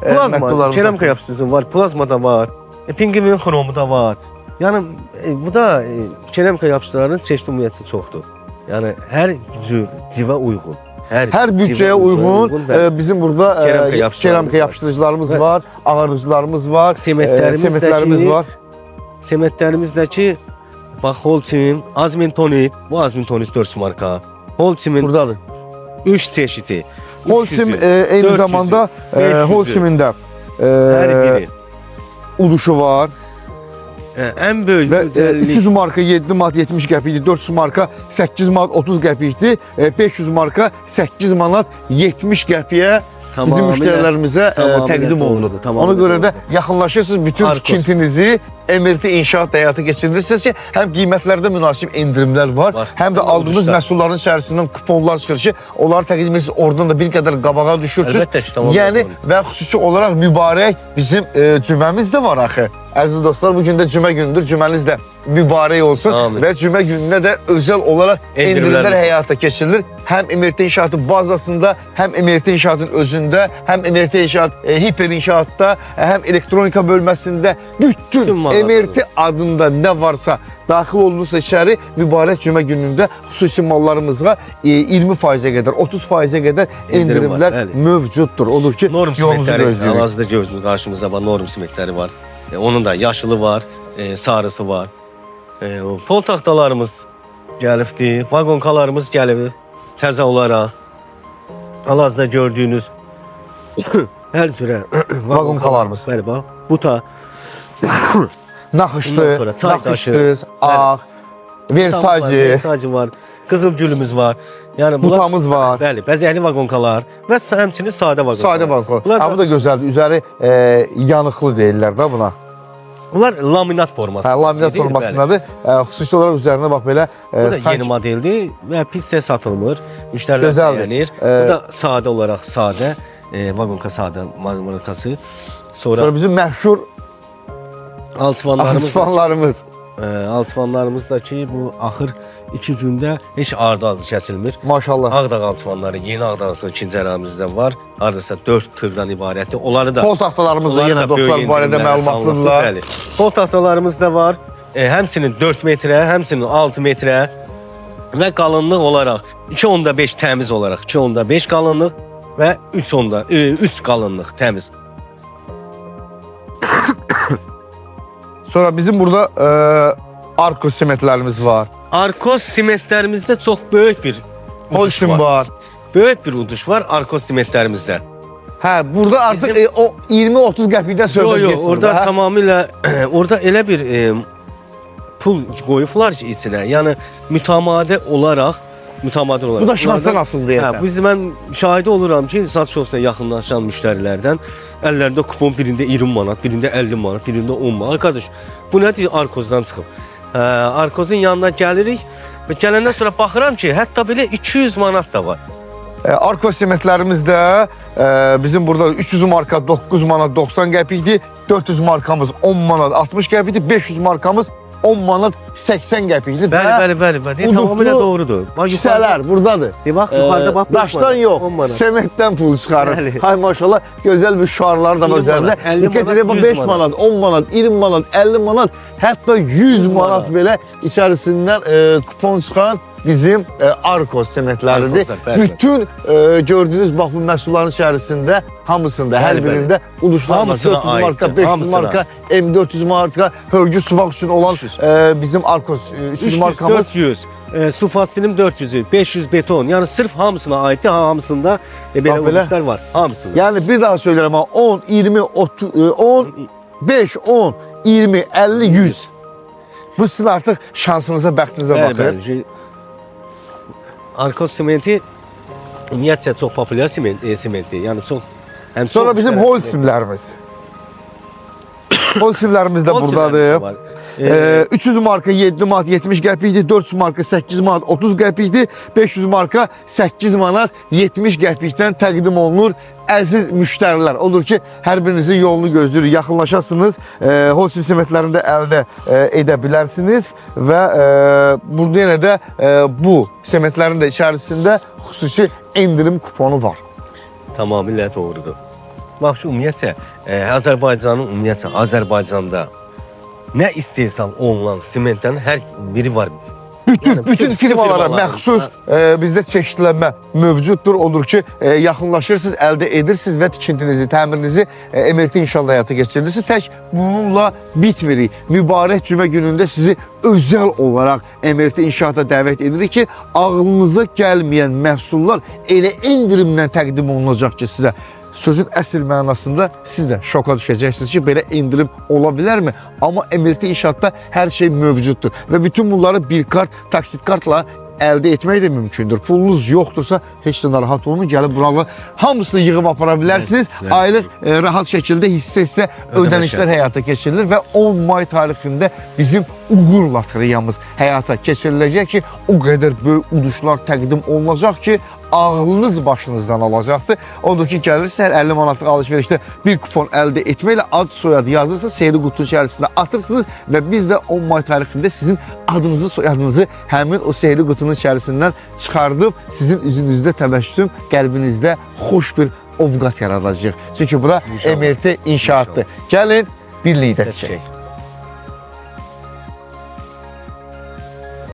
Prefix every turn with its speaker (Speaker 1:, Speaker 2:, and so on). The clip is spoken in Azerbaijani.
Speaker 1: Plazma, keramika yapıştırıcısı var, plazma da var. Pingvin xromu da var. Yəni bu da keramika yapıştırıcıların çeşid ümumiyyəti çoxdur. Yəni hər cür civə uyğun.
Speaker 2: Hər bütçəyə uyğun bizim burada keramika yapıştırıcılarımız var, ağırlıqlarımız var, sementlərimiz var.
Speaker 1: Sementlərimizdəki bax Holcim, Azmintonit, bu Azmintonit 4 marka. Holcimin
Speaker 2: buradadır.
Speaker 1: 3 çeşidi.
Speaker 2: Holcim eyni zamanda Holcimin də
Speaker 1: hər biri
Speaker 2: uduşu var.
Speaker 1: Ən böyük
Speaker 2: və 300 marka 7 manat 70 qəpikdir, 400 marka 8 manat 30 qəpikdir, 500 marka 8 manat 70 qəpiyə bizim müştərilərimizə təqdim olunur. Ona görə də yaxınlaşırsınız, bütün tikintinizi Emirti İnşaat həyata keçirirsiniz ki, həm qiymətlərdə münasib endirimlər var, həm də aldığınız məhsulların içərisindən kuponlar çıxır ki, onları təqdim edirsiniz, oradan da bir qədər qabağa düşürsünüz. Yəni və xüsusi olaraq mübarək bizim cüməmiz də var axı. Əziz dostlar, bugün də cümə günüdür, cüməniz də mübarək olsun və cümə gününə də özəl olaraq endirimlər həyata keçirilir. Həm Emirti İnşaatı bazasında, həm Emirti İnşaatın özündə, həm Emirti İnşaat hiper inşaatda, həm elektronika bölməsində bütün Emirti adında nə varsa daxil olunursa içəri mübarək cümə günündə xüsusi mallarımızға 20%-ə qədər, 30%-ə qədər endirimlər mövcuddur. Odur ki, yolunuzu gözləyirik.
Speaker 1: Hal-hazırda gördüyünüz qarşımızda var, norm simentləri var. Onun da yaşılı var, sarısı var. Pol taxtalarımız gəlibdir, vagonkalarımız gəlib təzə olaraq. Hal-hazırda gördüyünüz hər cürə
Speaker 2: vagonkalarımız.
Speaker 1: Bəli, bax, buta.
Speaker 2: Naxışlı, naxışsız, ağ,
Speaker 1: Versace var, qızıl gülümüz var. Yəni
Speaker 2: butamız var.
Speaker 1: Bəli, bəzəkli vagonkalar və həmçinin sadə vagonkalar.
Speaker 2: Sadə vagonkalar. Bu da gözəldir. Üzəri yanıqlı deyirlər də buna.
Speaker 1: Bunlar laminat formasında.
Speaker 2: Laminat formasındadır. Xüsusi olaraq üzərində bax belə
Speaker 1: bu da yeni modeldir və pisdə satılmır. Müştərilər bəyənir. Bu da sadə olaraq sadə vagonka sadə vagonkası.
Speaker 2: Sonra bizim məşhur alçıvanlarımız.
Speaker 1: Alçıvanlarımız da ki bu axır 2 gündə heç ardı kəsilmir.
Speaker 2: Maşallah.
Speaker 1: Ağdağ alçıvanları, yeni Ağdağ ikinci əramizdə var. Hardasa 4 tırdan ibarətdir. Onları da
Speaker 2: pol taxtalarımız da yenə dostlar barədə məlumatlıdırlar.
Speaker 1: Pol taxtalarımız da var. Həmçinin 4 metrə, həmçinin 6 metrə və qalınlıq olaraq 2.5 təmiz olaraq 2.5 qalınlıq və 3 qalınlıq təmiz.
Speaker 2: Sonra bizim burada Arkos sementlərimiz var.
Speaker 1: Arkos sementlərimizdə çox böyük bir
Speaker 2: Holcim var.
Speaker 1: Böyük bir uduş var Arkos sementlərimizdə.
Speaker 2: Hə, burada artıq o 20-30 qəpikdən söhbət getmir.
Speaker 1: Yox, orada tamamilə orada elə bir pul qoyublar ki içinə. Yəni mütəmadi olaraq
Speaker 2: Bu da şansdan asılı deyəsən.
Speaker 1: Hə, mən şahidi oluram ki, satış ofisine yaxınlaşan müştərilərdən əllərində kupon birində 20 manat, birində 50 manat, birində 10 manat. Arkadaş, bu nədir? Arkozdan çıxıb. Arkozun yanına gəlirik və gələndən sonra baxıram ki, hətta belə 200 manat da var.
Speaker 2: Arkoz sementlərimiz də bizim burada 300 marka 9 manat 90 qəpikdir, 400 markamız 10 manat 60 qəpikdir, 500 markamız 10 manat 80 qəpikdir.
Speaker 1: Bəli. Tamamilə doğrudur.
Speaker 2: Kisələr buradadır.
Speaker 1: Bax, yuxarıda bax.
Speaker 2: Daşdan yox, sementdən pul çıxarır. Hay maşallah, gözəl bir şuarlar da var üzərində. Diqqət edin, 5 manat, 10 manat, 20 manat, 50 manat, hətta 100 manat belə içərisindən kupon çıxan bizim Arkos sementləridir. Bütün gördüyünüz bax bu məhsulların içərisində hamısında, hər birində uduşlarımız 400 marka, 500 marka, M400 marka, hörgü suvaq üçün olan bizim Arkos 300 markamız.
Speaker 1: 400, su fasilim 400'ü, 500 beton. Yəni sırf hamısına aiddir, hamısında belə uduşlar var, hamısında.
Speaker 2: Yəni bir daha söyləyirəm, 10, 20, 30, 10, 5, 10, 20, 50, 100. Bu sizin artıq şansınıza, bəxtinizə baxır.
Speaker 1: Arkos sementi ümumiyyətcə çox populyar sementdir. Yəni çox
Speaker 2: Sonra bizim Holcimlərimiz. Holcimlərimiz də buradadır. 300 marka 7 manat 70 qəpikdir, 400 marka 8 manat 30 qəpikdir, 500 marka 8 manat 70 qəpikdən təqdim olunur. Əziz müştərilər, odur ki, hər birinizin yolunu gözləyirik, yaxınlaşasınız, Holcim sementlərini də əldə edə bilərsiniz və burada yenə də bu sementlərin də içərisində xüsusi endirim kuponu var.
Speaker 1: Tamamilə doğrudur. Bax, ümumiyyətlə, Azərbaycanda nə istehsal olunan sementdən hər biri var bizim.
Speaker 2: Bütün firmalara məxsus bizdə çeşidlənmə mövcuddur. Odur ki, yaxınlaşırsınız, əldə edirsiniz və tikintinizi, təmirinizi MRT İnşaatda həyata keçirirsiniz. Tək bununla bitmirik. Mübarək cümə günündə sizi özəl olaraq MRT İnşaata dəvət edirik ki, ağlınıza gəlməyən məhsullar elə endirimlə təqdim olunacaq ki, sizə sözün əsl mənasında siz də şoka düşəcəksiniz ki, belə endirim ola bilərmi? Amma MRT İnşaatda hər şey mövcuddur və bütün bunları bir kart, taksit kartla əldə etmək də mümkündür. Pulunuz yoxdursa heç də narahat olun, gəlib buralar hamısını yığıb apara bilərsiniz. Aylıq rahat şəkildə hissə ödənişlər həyata keçirilir və 10 may tarixində bizim uğur lotereyamız həyata keçiriləcək ki, o qədər böyük uduşlar təqdim olunacaq ki, ağlınız başınızdan alacaqdır. Odur ki, gəlirsiniz, hər 50 manatlıq alışverişdə bir kupon əldə etməklə ad soyadı yazırsınız, seyri qutunun içərisində atırsınız və biz də 10 may tarixində sizin adınızı, soyadınızı həmin o seyri qutunun içərisindən çıxardıb sizin üzünüzdə təbəssüm, qəlbinizdə xoş bir ovqat yaradacaq. Çünki bura MRT İnşaatdır. Gəlin, birlikdə tikək.